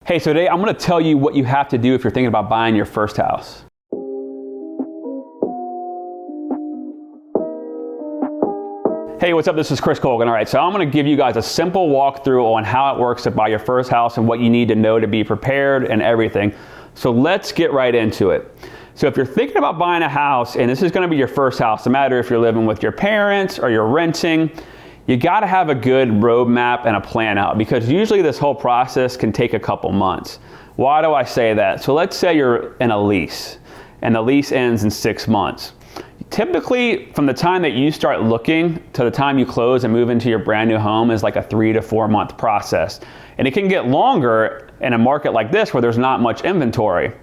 Hey, so today I'm going to tell you what you have to do if you're thinking about buying your first house. Hey, what's up? This is Chris Colgan. All right, so I'm going to give you guys a simple walkthrough on how it works to buy your first house and what you need to know to be prepared and everything. So let's get right into it. So if you're thinking about buying a house and this is going to be your first house, no matter if you're living with your parents or you're renting, you got to have a good roadmap and a plan out, because usually this whole process can take a couple months. Why do I say that? So let's say you're in a lease and the lease ends in 6 months. Typically, from the time that you start looking to the time you close and move into your brand new home is like a 3 to 4 month process. And it can get longer in a market like this where there's not much inventory.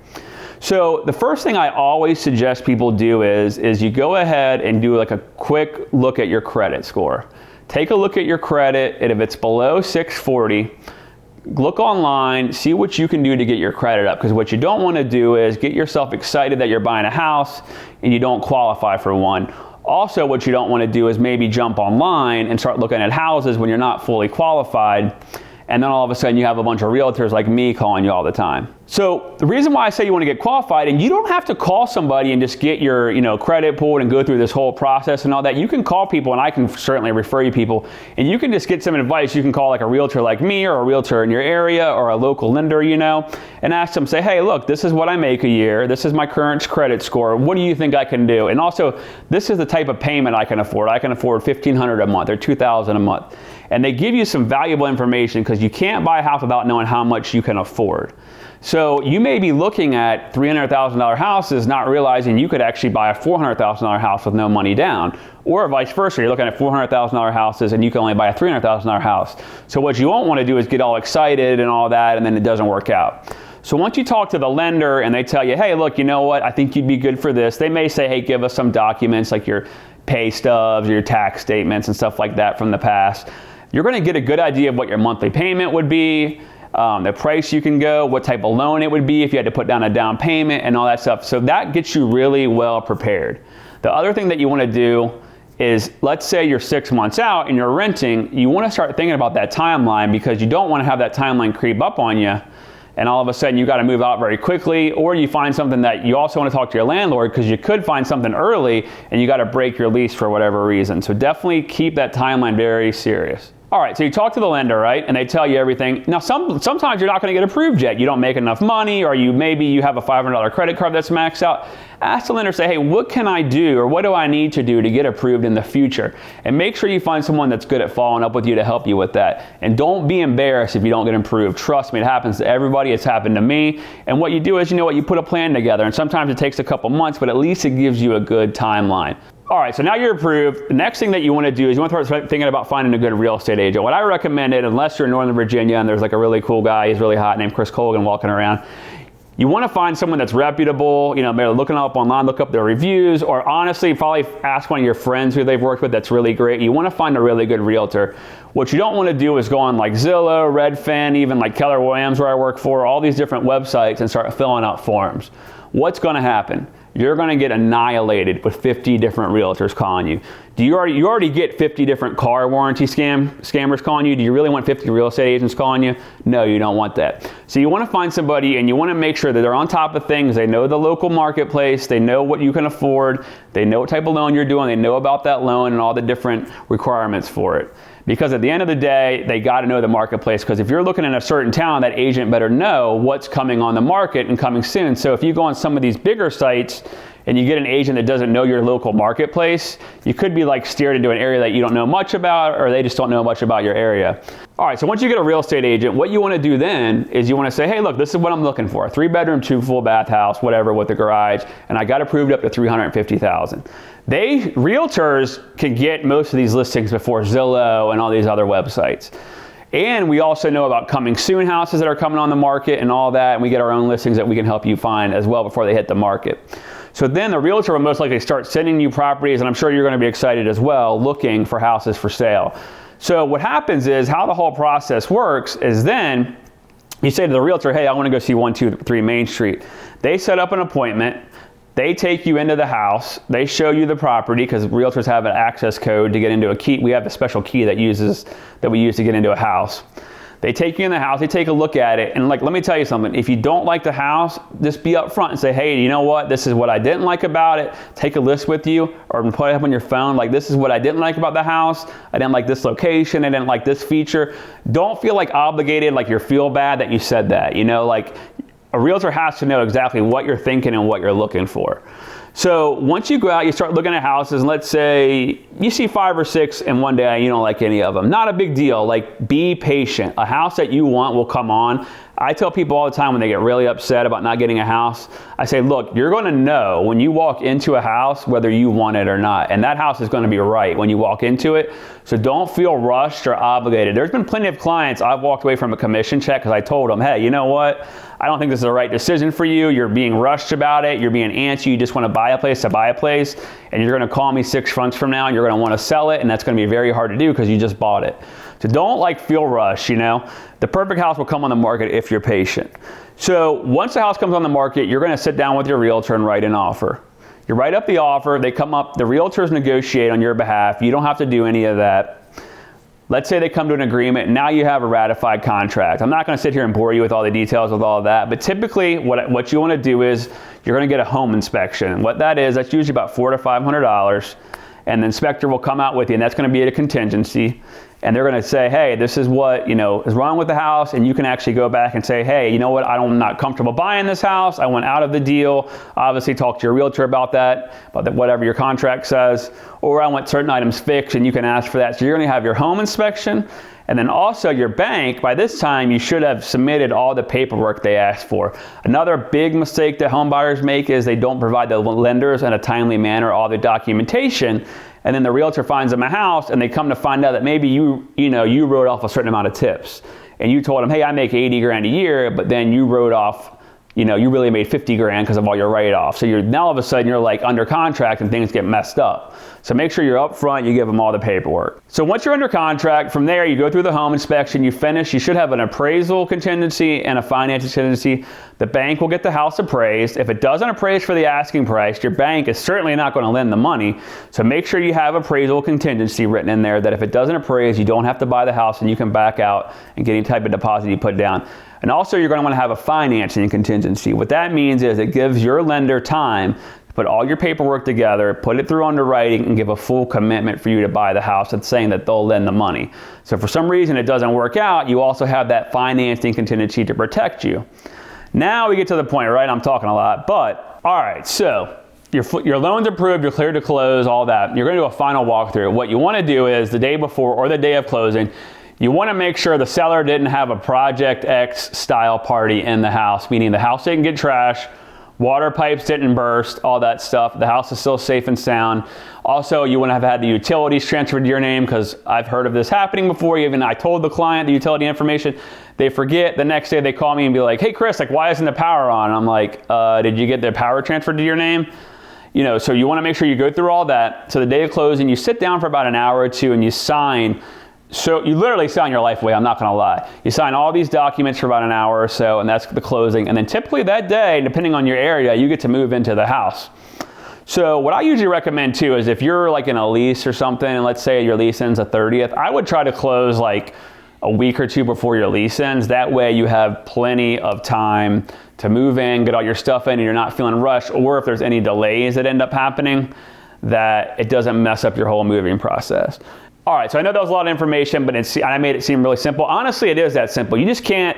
So the first thing I always suggest people do is you go ahead and do like a quick look at your credit score. Take a look at your credit, and if it's below 640, look online, see what you can do to get your credit up, because what you don't want to do is get yourself excited that you're buying a house and you don't qualify for one. Also, what you don't want to do is maybe jump online and start looking at houses when you're not fully qualified, and then all of a sudden you have a bunch of realtors like me calling you all the time. So the reason why I say you want to get qualified, and you don't have to call somebody and just get your credit pulled and go through this whole process and all that. You can call people, and I can certainly refer you people, and you can just get some advice. You can call like a realtor like me or a realtor in your area or a local lender, and ask them, say, hey, look, this is what I make a year. This is my current credit score. What do you think I can do? And also, this is the type of payment I can afford. I can afford $1,500 a month or $2,000 a month. And they give you some valuable information, because you can't buy a house without knowing how much you can afford. So you may be looking at $300,000 houses, not realizing you could actually buy a $400,000 house with no money down, or vice versa. You're looking at $400,000 houses and you can only buy a $300,000 house. So what you won't want to do is get all excited and all that, and then it doesn't work out. So once you talk to the lender and they tell you, hey, look, you know what, I think you'd be good for this. They may say, hey, give us some documents like your pay stubs or your tax statements and stuff like that from the past. You're going to get a good idea of what your monthly payment would be, the price you can go, what type of loan it would be if you had to put down a down payment and all that stuff. So that gets you really well prepared. The other thing that you want to do is, let's say you're 6 months out and you're renting, you want to start thinking about that timeline, because you don't want to have that timeline creep up on you and all of a sudden you got to move out very quickly, or you find something that you also want to talk to your landlord, because you could find something early and you got to break your lease for whatever reason. So definitely keep that timeline very serious. All right, so you talk to the lender, right? And they tell you everything. Now, sometimes you're not going to get approved yet. You don't make enough money, or maybe you have a $500 credit card that's maxed out. Ask the lender, say, hey, what can I do, or what do I need to do to get approved in the future? And make sure you find someone that's good at following up with you to help you with that. And don't be embarrassed if you don't get approved. Trust me, it happens to everybody. It's happened to me. And what you do is, you put a plan together. And sometimes it takes a couple months, but at least it gives you a good timeline. All right, so now you're approved. The next thing that you want to do is you want to start thinking about finding a good real estate agent. What I recommend, unless you're in Northern Virginia and there's like a really cool guy, he's really hot, named Chris Colgan, walking around, you want to find someone that's reputable, maybe looking up online, look up their reviews, or honestly, probably ask one of your friends who they've worked with that's really great. You want to find a really good realtor. What you don't want to do is go on like Zillow, Redfin, even like Keller, where I work for, all these different websites, and start filling out forms. What's going to happen? You're going to get annihilated with 50 different realtors calling you. You already get 50 different car warranty scammers calling you? Do you really want 50 real estate agents calling you? No, you don't want that. So you want to find somebody, and you want to make sure that they're on top of things. They know the local marketplace. They know what you can afford. They know what type of loan you're doing. They know about that loan and all the different requirements for it. Because at the end of the day, they got to know the marketplace, because if you're looking in a certain town, that agent better know what's coming on the market and coming soon. So if you go on some of these bigger sites and you get an agent that doesn't know your local marketplace, you could be like steered into an area that you don't know much about, or they just don't know much about your area. All right, so once you get a real estate agent, what you want to do then is you want to say, hey, look, this is what I'm looking for. A 3-bedroom, 2 full bath house, whatever, with a garage, and I got approved up to $350,000. Realtors can get most of these listings before Zillow and all these other websites. And we also know about coming soon houses that are coming on the market and all that, and we get our own listings that we can help you find as well before they hit the market. So then the realtor will most likely start sending you properties, and I'm sure you're going to be excited as well, looking for houses for sale. So what happens is, how the whole process works is, then you say to the realtor, hey, I want to go see 123 Main Street. They set up an appointment. They take you into the house. They show you the property, because realtors have an access code to get into a key. We have a special key that we use to get into a house. They take you in the house, they take a look at it, and like, let me tell you something. If you don't like the house, just be upfront and say, hey, you know what? This is what I didn't like about it. Take a list with you, or put it up on your phone. Like, this is what I didn't like about the house. I didn't like this location. I didn't like this feature. Don't feel like obligated, like you feel bad that you said that. You know, like a realtor has to know exactly what you're thinking and what you're looking for. So once you go out, you start looking at houses, and let's say you see 5 or 6 in one day and you don't like any of them. Not a big deal. Like, be patient. A house that you want will come on. I tell people all the time when they get really upset about not getting a house, I say, look, you're going to know when you walk into a house whether you want it or not. And that house is going to be right when you walk into it. So don't feel rushed or obligated. There's been plenty of clients I've walked away from a commission check because I told them, hey, you know what? I don't think this is the right decision for you. You're being rushed about it. You're being antsy. You just want to buy a place, and you're going to call me 6 months from now and you're going to want to sell it, and that's going to be very hard to do because you just bought it. So don't like feel rushed, you know. The perfect house will come on the market if you're patient. So once the house comes on the market, you're going to sit down with your realtor and write an offer. You write up the offer, they come up, the realtors negotiate on your behalf. You don't have to do any of that. Let's say they come to an agreement, and now you have a ratified contract. I'm not going to sit here and bore you with all the details of all of that, but typically what you want to do is you're going to get a home inspection. What that is, that's usually about $400 to $500, and the inspector will come out with you, and that's going to be at a contingency. And they're going to say, hey, this is what, you know, is wrong with the house. And you can actually go back and say, hey, you know what, I'm not comfortable buying this house. I went out of the deal. Obviously talk to your realtor about that, whatever your contract says. Or I want certain items fixed, and you can ask for that. So you're going to have your home inspection. And then also your bank, by this time, you should have submitted all the paperwork they asked for. Another big mistake that home buyers make is they don't provide the lenders in a timely manner all the documentation. And then the realtor finds them a house, and they come to find out that maybe you wrote off a certain amount of tips. And you told them, hey, I make 80 grand a year, but then you wrote off, you really made 50 grand because of all your write-offs. So now all of a sudden you're like under contract and things get messed up. So make sure you're up front, you give them all the paperwork. So once you're under contract, from there you go through the home inspection, you finish, you should have an appraisal contingency and a finance contingency. The bank will get the house appraised. If it doesn't appraise for the asking price, your bank is certainly not going to lend the money. So make sure you have appraisal contingency written in there that if it doesn't appraise, you don't have to buy the house and you can back out and get any type of deposit you put down. And also you're going to want to have a financing contingency. What that means is it gives your lender time to put all your paperwork together, put it through underwriting, and give a full commitment for you to buy the house. It's saying that they'll lend the money. So if for some reason it doesn't work out, you also have that financing contingency to protect you. Now we get to the point, right? I'm talking a lot, but all right, so your loan's approved, you're cleared to close, all that. You're going to do a final walkthrough. What you want to do is the day before or the day of closing, you want to make sure the seller didn't have a Project X style party in the house, meaning the house didn't get trashed, water pipes didn't burst, all that stuff. The house is still safe and sound. Also, you want to have had the utilities transferred to your name, because I've heard of this happening before. Even I told the client the utility information. They forget. The next day they call me and be like, hey Chris, like, why isn't the power on? I'm like, did you get the power transferred to your name? So you want to make sure you go through all that. So the day of closing, you sit down for about an hour or two and you sign. So you literally sign your life away, I'm not going to lie. You sign all these documents for about an hour or so, and that's the closing. And then typically that day, depending on your area, you get to move into the house. So what I usually recommend too is if you're like in a lease or something, and let's say your lease ends the 30th, I would try to close like a week or two before your lease ends. That way you have plenty of time to move in, get all your stuff in, and you're not feeling rushed. Or if there's any delays that end up happening, that it doesn't mess up your whole moving process. All right, so I know that was a lot of information, but I made it seem really simple. Honestly, it is that simple. You just can't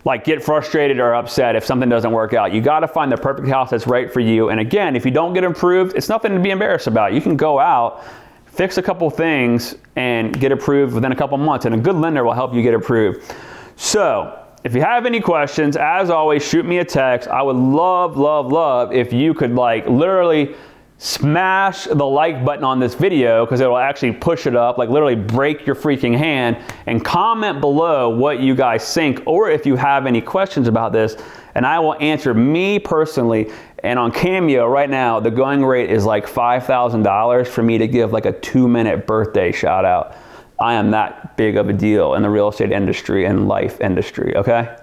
like get frustrated or upset if something doesn't work out. You got to find the perfect house that's right for you. And again, if you don't get approved, it's nothing to be embarrassed about. You can go out, fix a couple things, and get approved within a couple months. And a good lender will help you get approved. So if you have any questions, as always, shoot me a text. I would love if you could like literally smash the like button on this video, because it will actually push it up, like literally break your freaking hand, and comment below what you guys think, or if you have any questions about this, and I will answer. Me personally, and on Cameo right now, the going rate is like $5,000 for me to give like a 2-minute birthday shout out. I am that big of a deal in the real estate industry and life industry, okay?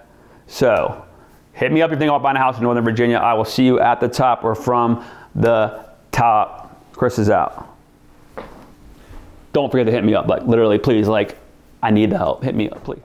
So hit me up if you think about buying a house in Northern Virginia. I will see you at the top or from the top. Chris is out. Don't forget to hit me up, like literally, please, like I need the help. Hit me up, please.